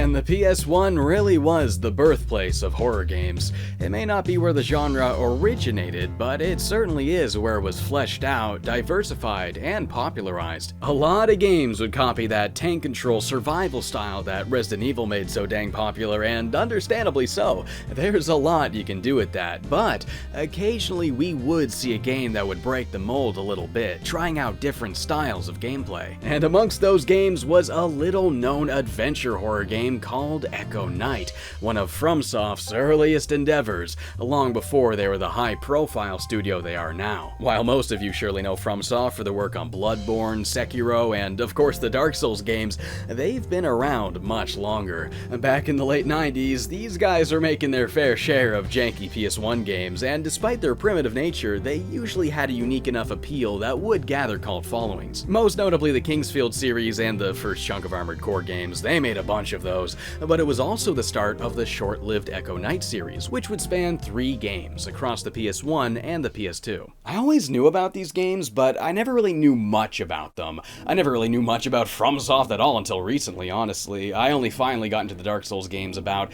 Man, the PS1 really was the birthplace of horror games. It may not be where the genre originated, but it certainly is where it was fleshed out, diversified, and popularized. A lot of games would copy that tank control survival style that Resident Evil made so dang popular, and understandably so. There's a lot you can do with that, but occasionally we would see a game that would break the mold a little bit, trying out different styles of gameplay. And amongst those games was a little-known adventure horror game called Echo Night, one of Fromsoft's earliest endeavors, long before they were the high-profile studio they are now. While most of you surely know Fromsoft for their work on Bloodborne, Sekiro, and of course the Dark Souls games, they've been around much longer. Back in the late 90s, these guys are making their fair share of janky PS1 games, and despite their primitive nature, they usually had a unique enough appeal that would gather cult followings. Most notably the Kingsfield series and the first chunk of Armored Core games. They made a bunch of those, but it was also the start of the short-lived Echo Night series, which would span 3 games across the PS1 and the PS2. I always knew about these games, but I never really knew much about them. I never really knew much about Fromsoft at all until recently, honestly. I only finally got into the Dark Souls games about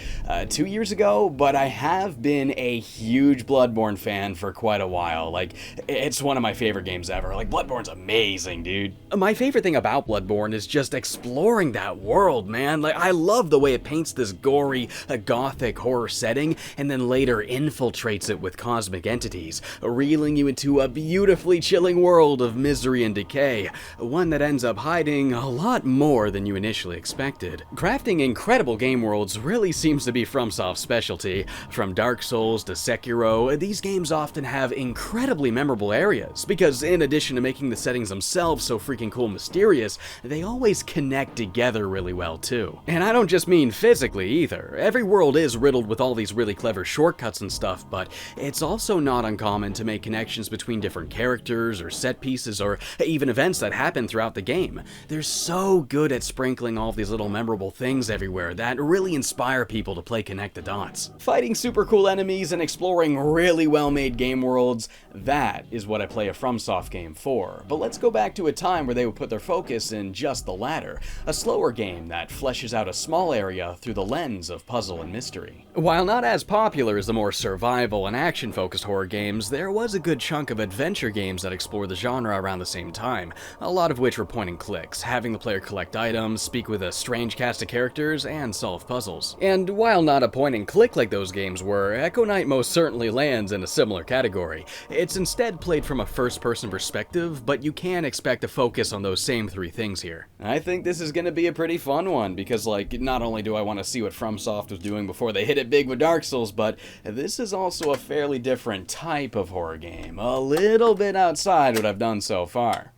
2 years ago, but I have been a huge Bloodborne fan for quite a while. Like, it's one of my favorite games ever. Like, Bloodborne's amazing, dude. My favorite thing about Bloodborne is just exploring that world, man. Like, I love the way it paints this gory, gothic horror setting, and then later infiltrates it with cosmic entities, reeling you into a beautifully chilling world of misery and decay, one that ends up hiding a lot more than you initially expected. Crafting incredible game worlds really seems to be FromSoft's specialty. From Dark Souls to Sekiro, these games often have incredibly memorable areas, because in addition to making the settings themselves so freaking cool and mysterious, they always connect together really well too. And I don't just mean physically either. Every world is riddled with all these really clever shortcuts and stuff, but it's also not uncommon to make connections between different characters or set pieces or even events that happen throughout the game. They're so good at sprinkling all these little memorable things everywhere that really inspire people to play connect the dots. Fighting super cool enemies and exploring really well-made game worlds, that is what I play a FromSoft game for. But let's go back to a time where they would put their focus in just the latter, a slower game that fleshes out a small area through the lens of puzzle and mystery. While not as popular as the more survival and action-focused horror games, there was a good chunk of adventure games that explored the genre around the same time, a lot of which were point-and-clicks, having the player collect items, speak with a strange cast of characters, and solve puzzles. And while not a point-and-click like those games were, Echo Night most certainly lands in a similar category. It's instead played from a first-person perspective, but you can expect a focus on those same 3 things here. I think this is gonna be a pretty fun one, because like, not only do I want to see what FromSoft was doing before they hit it big with Dark Souls, but this is also a fairly different type of horror game, a little bit outside what I've done so far.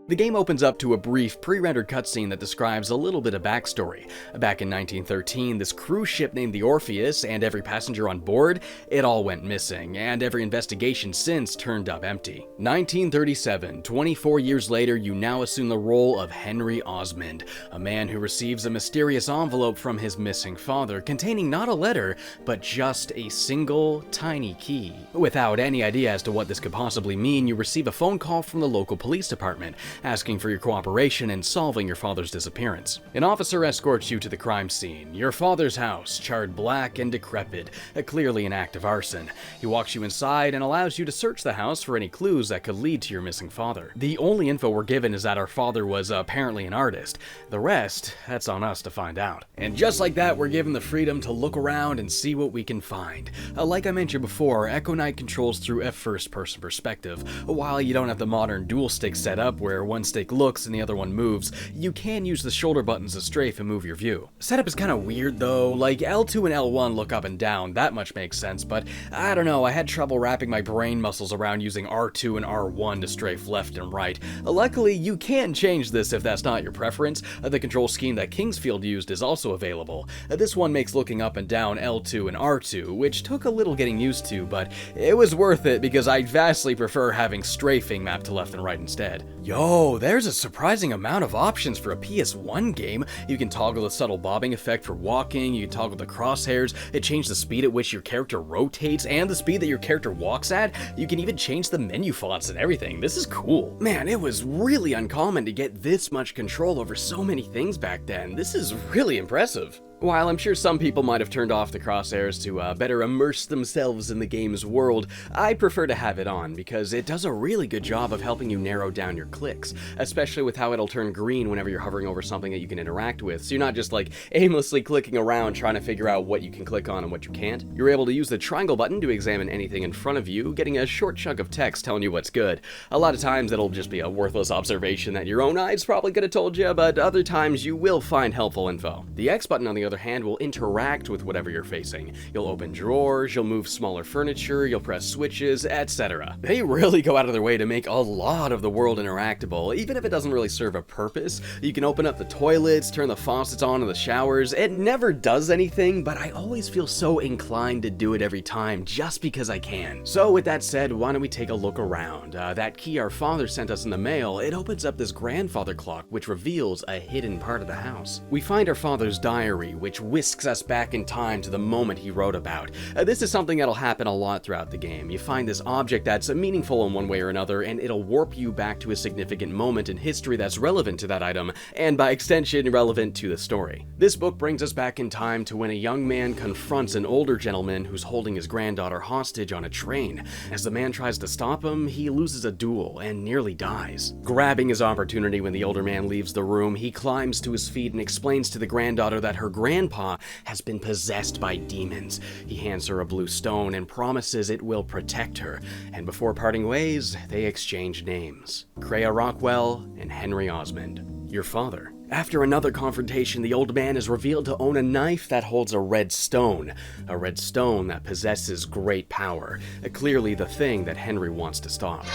The game opens up to a brief, pre-rendered cutscene that describes a little bit of backstory. Back in 1913, this cruise ship named the Orpheus and every passenger on board, it all went missing, and every investigation since turned up empty. 1937, 24 years later, you now assume the role of Henry Osmond, a man who receives a mysterious envelope from his missing father, containing not a letter, but just a single, tiny key. Without any idea as to what this could possibly mean, you receive a phone call from the local police department, asking for your cooperation in solving your father's disappearance. An officer escorts you to the crime scene, your father's house, charred black and decrepit, clearly an act of arson. He walks you inside and allows you to search the house for any clues that could lead to your missing father. The only info we're given is that our father was apparently an artist. The rest, that's on us to find out. And just like that, we're given the freedom to look around and see what we can find. Like I mentioned before, Echo Night controls through a first-person perspective. While you don't have the modern dual stick setup where one stick looks and the other one moves, you can use the shoulder buttons to strafe and move your view. Setup is kind of weird though, like L2 and L1 look up and down, that much makes sense, but I don't know, I had trouble wrapping my brain muscles around using R2 and R1 to strafe left and right. Luckily, you can change this if that's not your preference. The control scheme that Kingsfield used is also available. This one makes looking up and down L2 and R2, which took a little getting used to, but it was worth it because I vastly prefer having strafing mapped to left and right instead. Yo, there's a surprising amount of options for a PS1 game. You can toggle the subtle bobbing effect for walking, you can toggle the crosshairs, it changes the speed at which your character rotates, and the speed that your character walks at. You can even change the menu fonts and everything. This is cool. Man, it was really uncommon to get this much control over so many things back then. This is really impressive. While I'm sure some people might have turned off the crosshairs to better immerse themselves in the game's world, I prefer to have it on because it does a really good job of helping you narrow down your clicks, especially with how it'll turn green whenever you're hovering over something that you can interact with, so you're not just like aimlessly clicking around trying to figure out what you can click on and what you can't. You're able to use the triangle button to examine anything in front of you, getting a short chunk of text telling you what's good. A lot of times it'll just be a worthless observation that your own eyes probably could have told you, but other times you will find helpful info. The X button, on the other hand, will interact with whatever you're facing. You'll open drawers, you'll move smaller furniture, you'll press switches, etc. They really go out of their way to make a lot of the world interactable, even if it doesn't really serve a purpose. You can open up the toilets, turn the faucets on in the showers. It never does anything, but I always feel so inclined to do it every time just because I can. So with that said, why don't we take a look around? That key our father sent us in the mail, it opens up this grandfather clock which reveals a hidden part of the house. We find our father's diary, which whisks us back in time to the moment he wrote about. This is something that'll happen a lot throughout the game. You find this object that's meaningful in one way or another, and it'll warp you back to a significant moment in history that's relevant to that item, and by extension, relevant to the story. This book brings us back in time to when a young man confronts an older gentleman who's holding his granddaughter hostage on a train. As the man tries to stop him, he loses a duel and nearly dies. Grabbing his opportunity when the older man leaves the room, he climbs to his feet and explains to the granddaughter that her grandpa has been possessed by demons. He hands her a blue stone and promises it will protect her, and before parting ways, they exchange names. Crea Rockwell and Henry Osmond, your father. After another confrontation, the old man is revealed to own a knife that holds a red stone that possesses great power, clearly the thing that Henry wants to stop.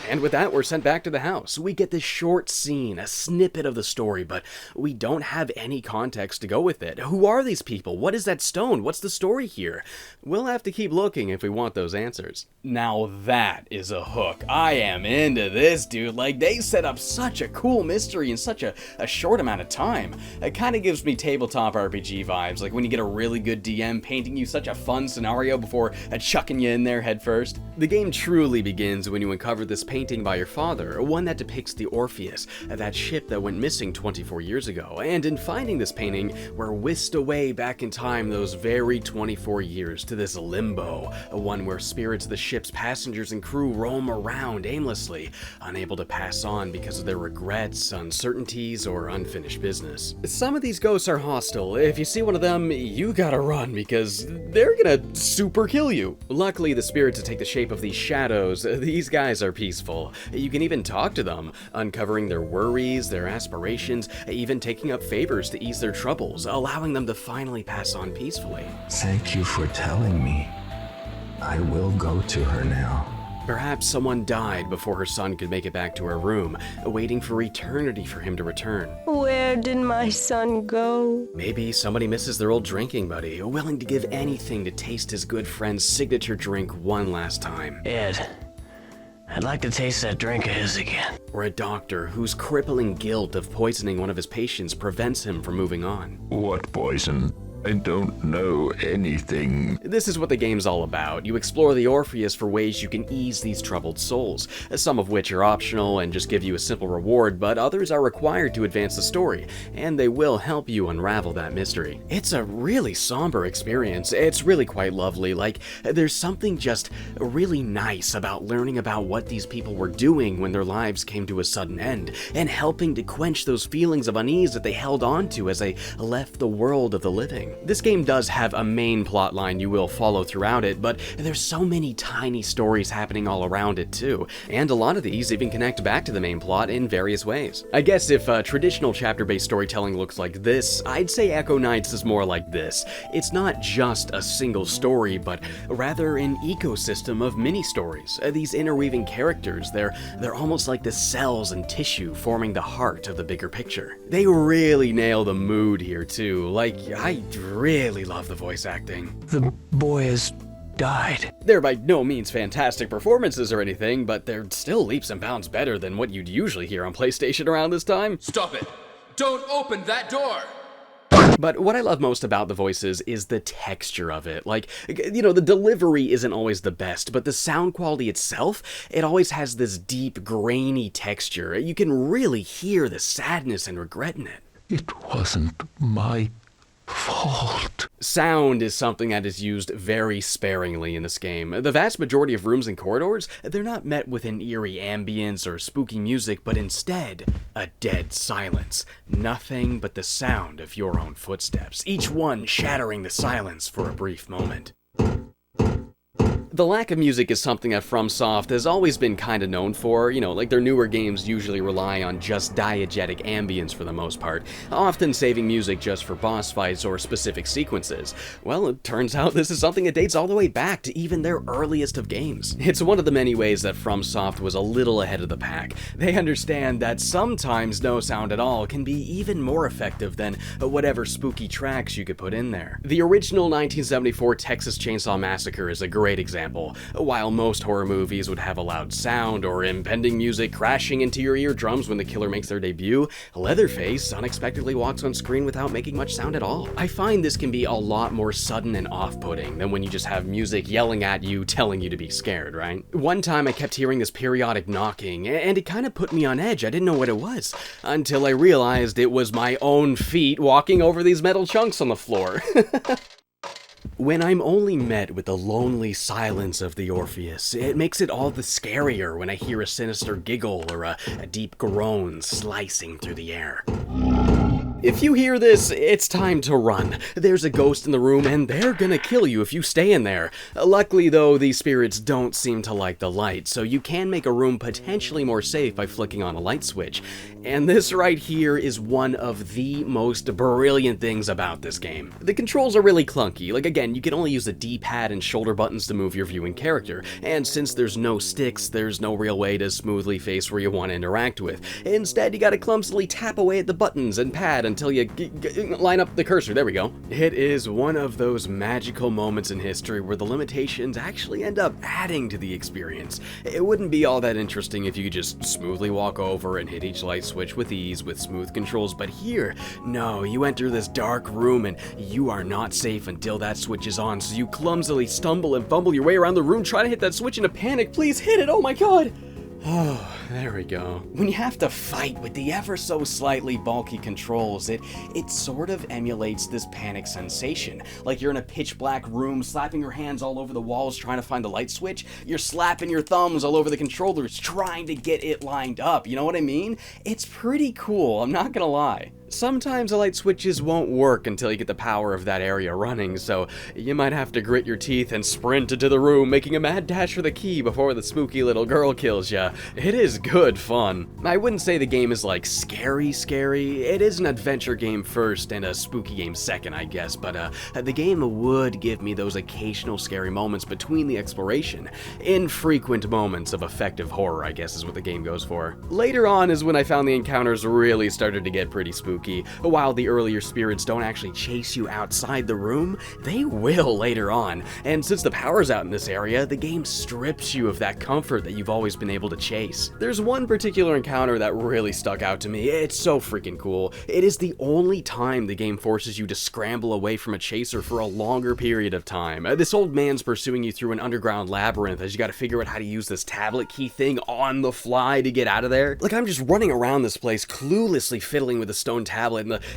And with that, we're sent back to the house. We get this short scene, a snippet of the story, but we don't have any context to go with it. Who are these people? What is that stone? What's the story here? We'll have to keep looking if we want those answers. Now that is a hook. I am into this, dude. Like, they set up such a cool mystery in such a short amount of time. It kind of gives me tabletop RPG vibes, like when you get a really good DM painting you such a fun scenario before chucking you in there head first. The game truly begins when you uncover this painting by your father, one that depicts the Orpheus, that ship that went missing 24 years ago, and in finding this painting, we're whisked away back in time those very 24 years to this Limbo, one where spirits of the ship's passengers and crew roam around aimlessly, unable to pass on because of their regrets, uncertainties, or unfinished business. Some of these ghosts are hostile. If you see one of them, you gotta run because they're gonna super kill you. Luckily, the spirits that take the shape of these shadows, these guys are peaceful. You can even talk to them, uncovering their worries, their aspirations, even taking up favors to ease their troubles, allowing them to finally pass on peacefully. Thank you for telling me. I will go to her now. Perhaps someone died before her son could make it back to her room, waiting for eternity for him to return. Where did my son go? Maybe somebody misses their old drinking buddy, willing to give anything to taste his good friend's signature drink one last time. Ed, I'd like to taste that drink of his again. Or a doctor whose crippling guilt of poisoning one of his patients prevents him from moving on. What poison? I don't know anything. This is what the game's all about. You explore the Orpheus for ways you can ease these troubled souls, some of which are optional and just give you a simple reward, but others are required to advance the story, and they will help you unravel that mystery. It's a really somber experience. It's really quite lovely. Like, there's something just really nice about learning about what these people were doing when their lives came to a sudden end, and helping to quench those feelings of unease that they held on to as they left the world of the living. This game does have a main plot line you will follow throughout it, but there's so many tiny stories happening all around it too, and a lot of these even connect back to the main plot in various ways. I guess if traditional chapter-based storytelling looks like this, I'd say Echo Nights is more like this. It's not just a single story, but rather an ecosystem of mini-stories. These interweaving characters, they're almost like the cells and tissue forming the heart of the bigger picture. They really nail the mood here too. Like, I really love the voice acting. The boy has died. They're by no means fantastic performances or anything, but they're still leaps and bounds better than what you'd usually hear on PlayStation around this time. Stop it! Don't open that door! But what I love most about the voices is the texture of it. Like, you know, the delivery isn't always the best, but the sound quality itself, it always has this deep, grainy texture. You can really hear the sadness and regret in it. It wasn't my fault. Sound is something that is used very sparingly in this game. The vast majority of rooms and corridors, they're not met with an eerie ambience or spooky music, but instead, a dead silence. Nothing but the sound of your own footsteps, each one shattering the silence for a brief moment. The lack of music is something that Fromsoft has always been kinda known for. Like their newer games usually rely on just diegetic ambience for the most part, often saving music just for boss fights or specific sequences. Well, it turns out this is something that dates all the way back to even their earliest of games. It's one of the many ways that Fromsoft was a little ahead of the pack. They understand that sometimes no sound at all can be even more effective than whatever spooky tracks you could put in there. The original 1974 Texas Chainsaw Massacre is a great example. While most horror movies would have a loud sound or impending music crashing into your eardrums when the killer makes their debut, Leatherface unexpectedly walks on screen without making much sound at all. I find this can be a lot more sudden and off-putting than when you just have music yelling at you, telling you to be scared, right? One time I kept hearing this periodic knocking, and it kind of put me on edge. I didn't know what it was, until I realized it was my own feet walking over these metal chunks on the floor. When I'm only met with the lonely silence of the Orpheus, it makes it all the scarier when I hear a sinister giggle or a deep groan slicing through the air. If you hear this, it's time to run. There's a ghost in the room and they're gonna kill you if you stay in there. Luckily though, these spirits don't seem to like the light, so you can make a room potentially more safe by flicking on a light switch. And this right here is one of the most brilliant things about this game. The controls are really clunky. Like again, you can only use the D-pad and shoulder buttons to move your viewing character, and since there's no sticks, there's no real way to smoothly face where you want to interact with. Instead, you gotta clumsily tap away at the buttons and pad until you line up the cursor. There we go. It is one of those magical moments in history where the limitations actually end up adding to the experience. It wouldn't be all that interesting if you could just smoothly walk over and hit each light switch with ease with smooth controls, but here, no, you enter this dark room and you are not safe until that switch is on, so you clumsily stumble and fumble your way around the room trying to hit that switch in a panic. Please hit it, oh my god! Oh, there we go. When you have to fight with the ever so slightly bulky controls, it sort of emulates this panic sensation. Like you're in a pitch black room, slapping your hands all over the walls trying to find the light switch. You're slapping your thumbs all over the controllers trying to get it lined up. You know what I mean? It's pretty cool, I'm not gonna lie. Sometimes the light switches won't work until you get the power of that area running, so you might have to grit your teeth and sprint into the room, making a mad dash for the key before the spooky little girl kills ya. It is good fun. I wouldn't say the game is like scary. It is an adventure game first and a spooky game second, I guess, but the game would give me those occasional scary moments between the exploration. Infrequent moments of effective horror, I guess is what the game goes for. Later on is when I found the encounters really started to get pretty spooky. While the earlier spirits don't actually chase you outside the room, they will later on. And since the power's out in this area, the game strips you of that comfort that you've always been able to chase. There's one particular encounter that really stuck out to me. It's so freaking cool. It is the only time the game forces you to scramble away from a chaser for a longer period of time. This old man's pursuing you through an underground labyrinth as you gotta figure out how to use this tablet key thing on the fly to get out of there. Like I'm just running around this place cluelessly fiddling with a stone tablet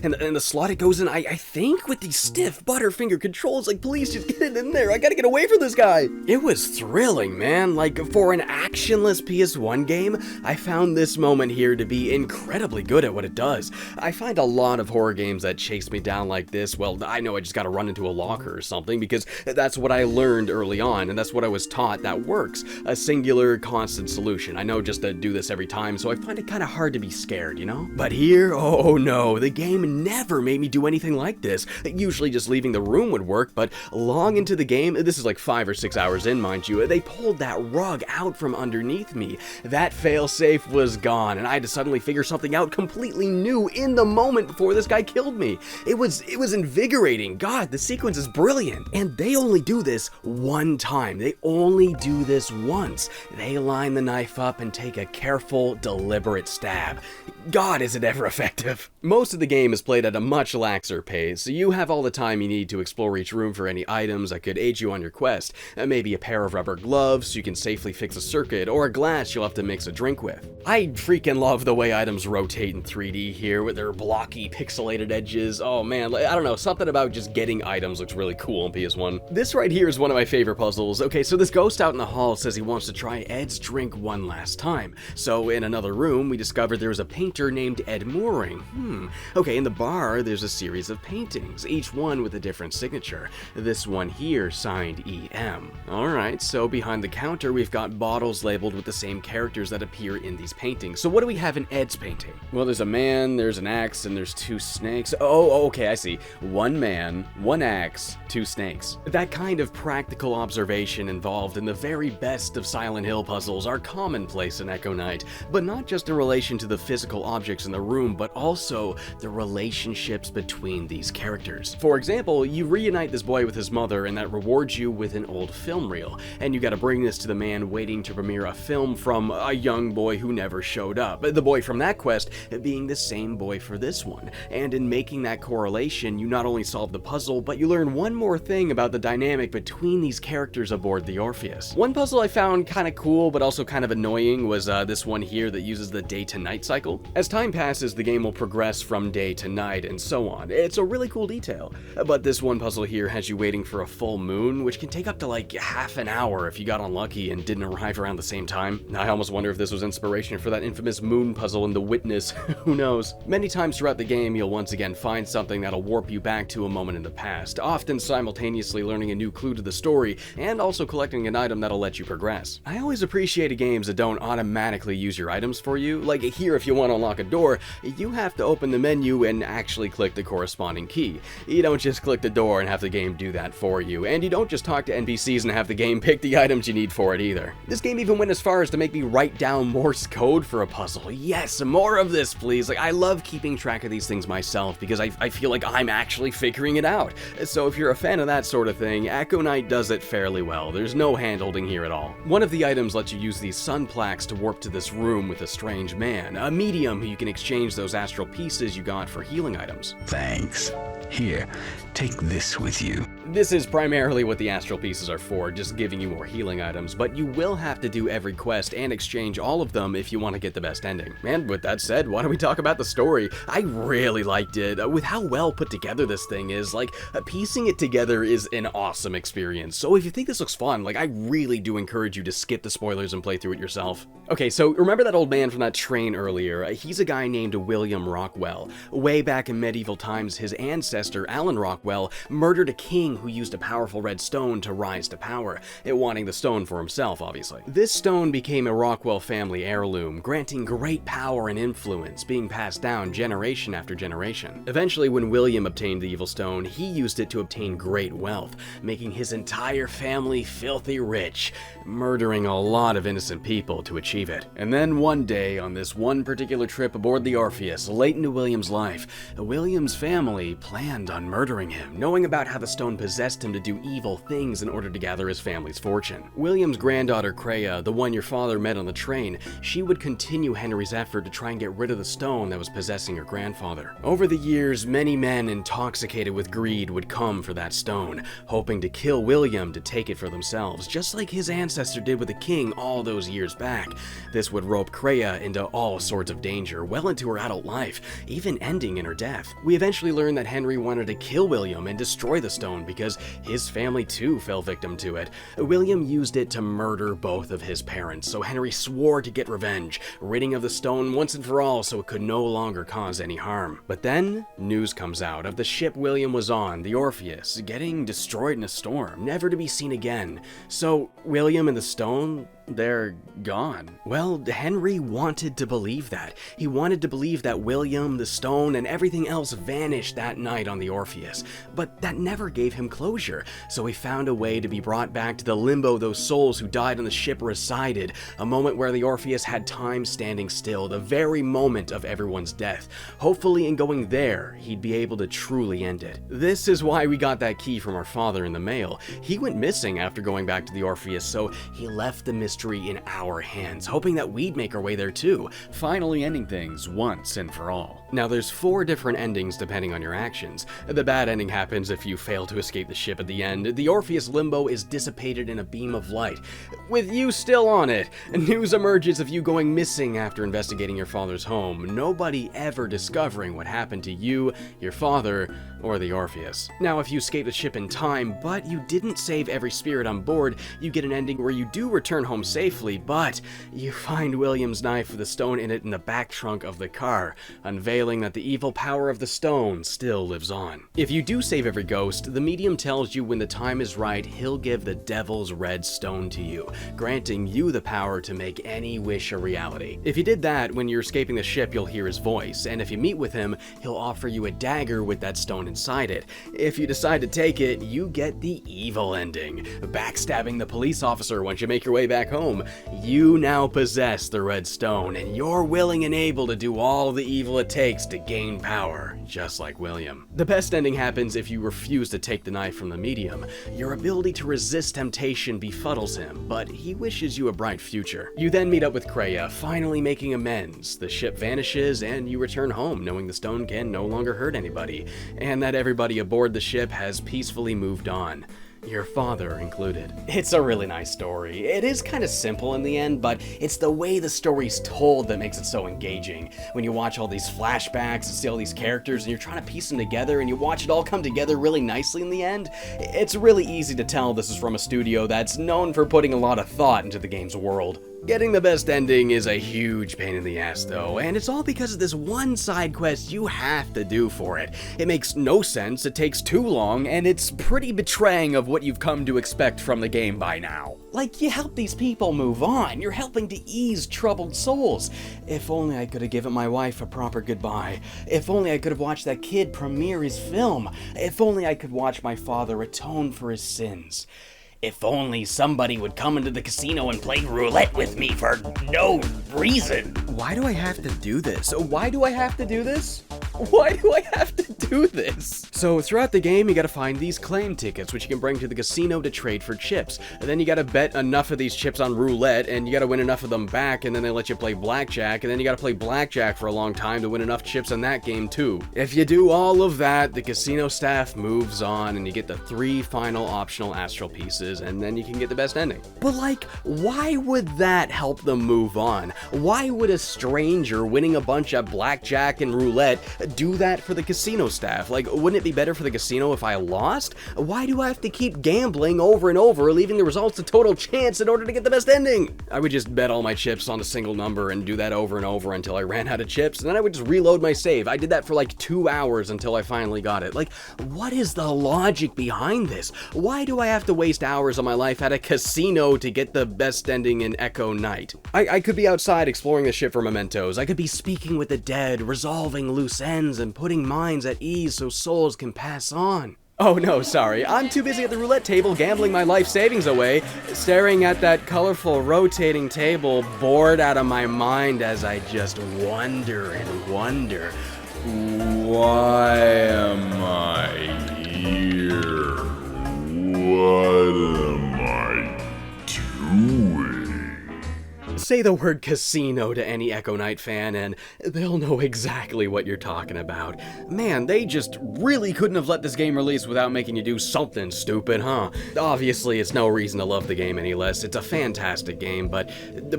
and the slot it goes in, I think with these stiff butterfinger controls, like please just get it in there, I gotta get away from this guy. It was thrilling, man. Like for an actionless PS1 game, I found this moment here to be incredibly good at what it does. I find a lot of horror games that chase me down like this, well, I know I just gotta run into a locker or something because that's what I learned early on and that's what I was taught that works. A singular, constant solution. I know just to do this every time, so I find it kind of hard to be scared, you know? But here, oh no, the game never made me do anything like this. Usually just leaving the room would work, but long into the game, this is like 5 or 6 hours in, mind you, they pulled that rug out from underneath me. That failsafe was gone, and I had to suddenly figure something out completely new in the moment before this guy killed me. It was invigorating. God, the sequence is brilliant. And they only do this one time. They only do this once. They line the knife up and take a careful, deliberate stab. God, is it ever effective. Most of the game is played at a much laxer pace, so you have all the time you need to explore each room for any items that could aid you on your quest. Maybe a pair of rubber gloves so you can safely fix a circuit, or a glass you'll have to mix a drink with. I freaking love the way items rotate in 3D here with their blocky, pixelated edges. Oh man, I don't know, something about just getting items looks really cool on PS1. This right here is one of my favorite puzzles. Okay, so this ghost out in the hall says he wants to try Ed's drink one last time. So in another room, we discovered there was a painter named Ed Mooring. Okay, in the bar, there's a series of paintings, each one with a different signature. This one here signed EM. Alright, so behind the counter, we've got bottles labeled with the same characters that appear in these paintings. So what do we have in Ed's painting? Well, there's a man, there's an axe, and there's two snakes. Oh, okay, I see. One man, one axe, two snakes. That kind of practical observation involved in the very best of Silent Hill puzzles are commonplace in Echo Knight, but not just in relation to the physical objects in the room, but also the relationships between these characters. For example, you reunite this boy with his mother and that rewards you with an old film reel, and you gotta bring this to the man waiting to premiere a film from a young boy who never showed up, the boy from that quest being the same boy for this one. And in making that correlation, you not only solve the puzzle, but you learn one more thing about the dynamic between these characters aboard the Orpheus. One puzzle I found kinda cool but also kind of annoying was this one here that uses the day to night cycle. As time passes, the game will progress from day to night and so on. It's a really cool detail. But this one puzzle here has you waiting for a full moon, which can take up to like half an hour if you got unlucky and didn't arrive around the same time. I almost wonder if this was inspiration for that infamous moon puzzle in The Witness. Who knows? Many times throughout the game, you'll once again find something that'll warp you back to a moment in the past, often simultaneously learning a new clue to the story and also collecting an item that'll let you progress. I always appreciate games that don't automatically use your items for you. Like here, if you want to unlock a door, you have to open the menu and actually click the corresponding key. You don't just click the door and have the game do that for you, and you don't just talk to NPCs and have the game pick the items you need for it either. This game even went as far as to make me write down Morse code for a puzzle. Yes, more of this, please. Like, I love keeping track of these things myself because I feel like I'm actually figuring it out. So if you're a fan of that sort of thing, Echo Knight does it fairly well. There's no hand-holding here at all. One of the items lets you use these sun plaques to warp to this room with a strange man, a medium who you can exchange those astral pieces you got for healing items. Thanks. Here, take this with you. This is primarily what the astral pieces are for, just giving you more healing items, but you will have to do every quest and exchange all of them if you want to get the best ending. And with that said, why don't we talk about the story? I really liked it. With how well put together this thing is, piecing it together is an awesome experience. So if you think this looks fun, I really do encourage you to skip the spoilers and play through it yourself. Okay, so remember that old man from that train earlier? He's a guy named William Rockwell. Way back in medieval times, his ancestor, Alan Rockwell, murdered a king who used a powerful red stone to rise to power, wanting the stone for himself, obviously. This stone became a Rockwell family heirloom, granting great power and influence, being passed down generation after generation. Eventually, when William obtained the evil stone, he used it to obtain great wealth, making his entire family filthy rich, murdering a lot of innocent people to achieve it. And then one day, on this one particular trip aboard the Orpheus, late into William's life, William's family planned on murdering him, knowing about how the stone possessed him to do evil things in order to gather his family's fortune. William's granddaughter Kreia, the one your father met on the train, she would continue Henry's effort to try and get rid of the stone that was possessing her grandfather. Over the years, many men intoxicated with greed would come for that stone, hoping to kill William to take it for themselves, just like his ancestor did with the king all those years back. This would rope Kreia into all sorts of danger, well into her adult life, even ending in her death. We eventually learned that Henry wanted to kill William and destroy the stone because his family too fell victim to it. William used it to murder both of his parents, so Henry swore to get revenge, ridding of the stone once and for all so it could no longer cause any harm. But then, news comes out of the ship William was on, the Orpheus, getting destroyed in a storm, never to be seen again. So, William and the stone, they're gone. Well, Henry wanted to believe that. He wanted to believe that William, the stone, and everything else vanished that night on the Orpheus. But that never gave him closure, so he found a way to be brought back to the limbo those souls who died on the ship resided, a moment where the Orpheus had time standing still, the very moment of everyone's death. Hopefully in going there, he'd be able to truly end it. This is why we got that key from our father in the mail. He went missing after going back to the Orpheus, so he left the mystery in our hands, hoping that we'd make our way there too, finally ending things once and for all. Now there's 4 different endings depending on your actions. The bad ending happens if you fail to escape the ship at the end. The Orpheus Limbo is dissipated in a beam of light, with you still on it. News emerges of you going missing after investigating your father's home, nobody ever discovering what happened to you, your father, or the Orpheus. Now if you escape the ship in time, but you didn't save every spirit on board, you get an ending where you do return home safely, but you find William's knife with a stone in it in the back trunk of the car, unveiling that the evil power of the stone still lives on. If you do save every ghost, the medium tells you when the time is right, he'll give the devil's red stone to you, granting you the power to make any wish a reality. If you did that, when you're escaping the ship, you'll hear his voice, and if you meet with him, he'll offer you a dagger with that stone inside it. If you decide to take it, you get the evil ending, backstabbing the police officer once you make your way back home. You now possess the red stone, and you're willing and able to do all the evil it takes to gain power, just like William. The best ending happens if you refuse to take the knife from the medium. Your ability to resist temptation befuddles him, but he wishes you a bright future. You then meet up with Kreia, finally making amends. The ship vanishes, and you return home knowing the stone can no longer hurt anybody, and that everybody aboard the ship has peacefully moved on, your father included. It's a really nice story. It is kind of simple in the end, but it's the way the story's told that makes it so engaging. When you watch all these flashbacks and see all these characters and you're trying to piece them together and you watch it all come together really nicely in the end, it's really easy to tell this is from a studio that's known for putting a lot of thought into the game's world. Getting the best ending is a huge pain in the ass though, and it's all because of this one side quest you have to do for it. It makes no sense, it takes too long, and it's pretty betraying of what you've come to expect from the game by now. Like, you help these people move on, you're helping to ease troubled souls. If only I could have given my wife a proper goodbye. If only I could have watched that kid premiere his film. If only I could watch my father atone for his sins. If only somebody would come into the casino and play roulette with me for no reason. Why do I have to do this? Why do I have to do this? Why do I have to do this? So throughout the game, you gotta find these claim tickets, which you can bring to the casino to trade for chips. And then you gotta bet enough of these chips on roulette, and you gotta win enough of them back, and then they let you play blackjack, and then you gotta play blackjack for a long time to win enough chips in that game too. If you do all of that, the casino staff moves on, and you get the 3 final optional astral pieces, and then you can get the best ending. But like, why would that help them move on? Why would a stranger winning a bunch of blackjack and roulette do that for the casino staff? Like, wouldn't it be better for the casino if I lost? Why do I have to keep gambling over and over, leaving the results to total chance in order to get the best ending? I would just bet all my chips on a single number and do that over and over until I ran out of chips, and then I would just reload my save. I did that for like 2 hours until I finally got it. Like, what is the logic behind this? Why do I have to waste hours of my life at a casino to get the best ending in Echo Night? I could be outside exploring the ship for mementos. I could be speaking with the dead, resolving loose ends, and putting minds at ease so souls can pass on. Oh no, sorry. I'm too busy at the roulette table gambling my life savings away, staring at that colorful rotating table, bored out of my mind as I just wonder and wonder, why am I here? What am I doing? Say the word casino to any Echo Night fan and they'll know exactly what you're talking about. Man, they just really couldn't have let this game release without making you do something stupid, huh? Obviously, it's no reason to love the game any less. It's a fantastic game, but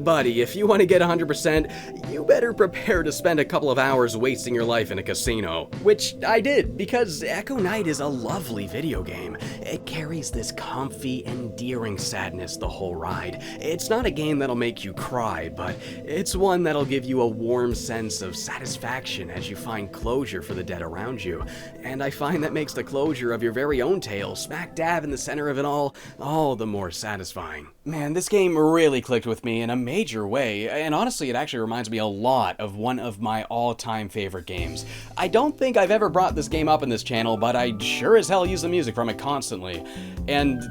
buddy, if you want to get 100%, you better prepare to spend a couple of hours wasting your life in a casino. Which I did, because Echo Night is a lovely video game. It carries this comfy, endearing sadness the whole ride. It's not a game that'll make you cry, but it's one that'll give you a warm sense of satisfaction as you find closure for the dead around you. And I find that makes the closure of your very own tale, smack dab in the center of it all the more satisfying. Man, this game really clicked with me in a major way, and honestly, it actually reminds me a lot of one of my all-time favorite games. I don't think I've ever brought this game up in this channel, but I sure as hell use the music from it constantly. And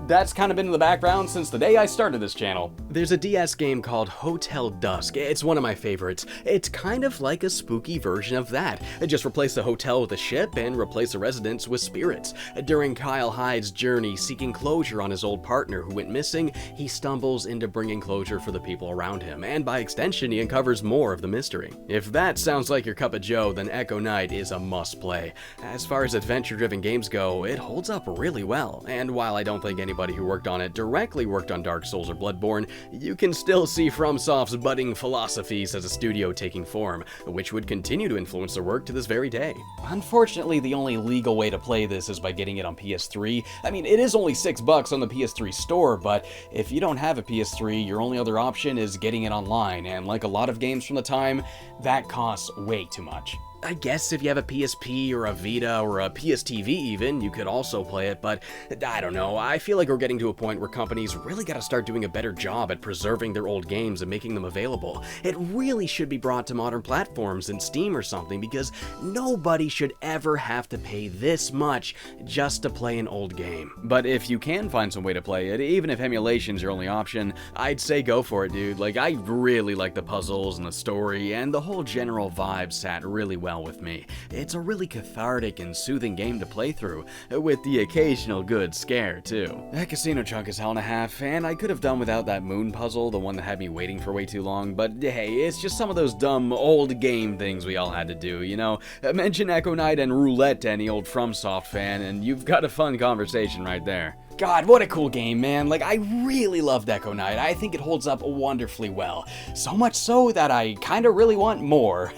that's kind of been in the background since the day I started this channel. There's a DS game called Hotel Dusk. It's one of my favorites. It's kind of like a spooky version of that. Just replace the hotel with a ship and replace the residents with spirits. During Kyle Hyde's journey seeking closure on his old partner who went missing, he stumbles into bringing closure for the people around him, and by extension he uncovers more of the mystery. If that sounds like your cup of joe, then Echo Knight is a must-play. As far as adventure-driven games go, it holds up really well, and while I don't think anybody who worked on it directly worked on Dark Souls or Bloodborne, you can still see Fromsoft's budding philosophies as a studio taking form, which would continue to influence their work to this very day. Unfortunately, the only legal way to play this is by getting it on PS3. I mean, it is only $6 on the PS3 store, but if you don't have a PS3, your only other option is getting it online, and like a lot of games from the time, that costs way too much. I guess if you have a PSP or a Vita or a PSTV even, you could also play it, but I don't know, I feel like we're getting to a point where companies really gotta start doing a better job at preserving their old games and making them available. It really should be brought to modern platforms and Steam or something, because nobody should ever have to pay this much just to play an old game. But if you can find some way to play it, even if emulation's your only option, I'd say go for it, dude. Like, I really like the puzzles and the story, and the whole general vibe sat really well with me. It's a really cathartic and soothing game to play through, with the occasional good scare too. That casino chunk is hell and a half, and I could have done without that moon puzzle, the one that had me waiting for way too long, but hey, it's just some of those dumb old game things we all had to do, you know? Mention Echo Knight and Roulette to any old Fromsoft fan, and you've got a fun conversation right there. God, what a cool game, man. Like, I really loved Echo Knight. I think it holds up wonderfully well. So much so that I kinda really want more.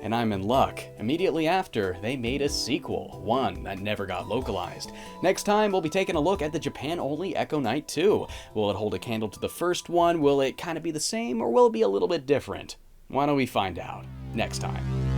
And I'm in luck. Immediately after, they made a sequel, one that never got localized. Next time, we'll be taking a look at the Japan-only Echo Knight 2. Will it hold a candle to the first one? Will it kinda be the same, or will it be a little bit different? Why don't we find out next time?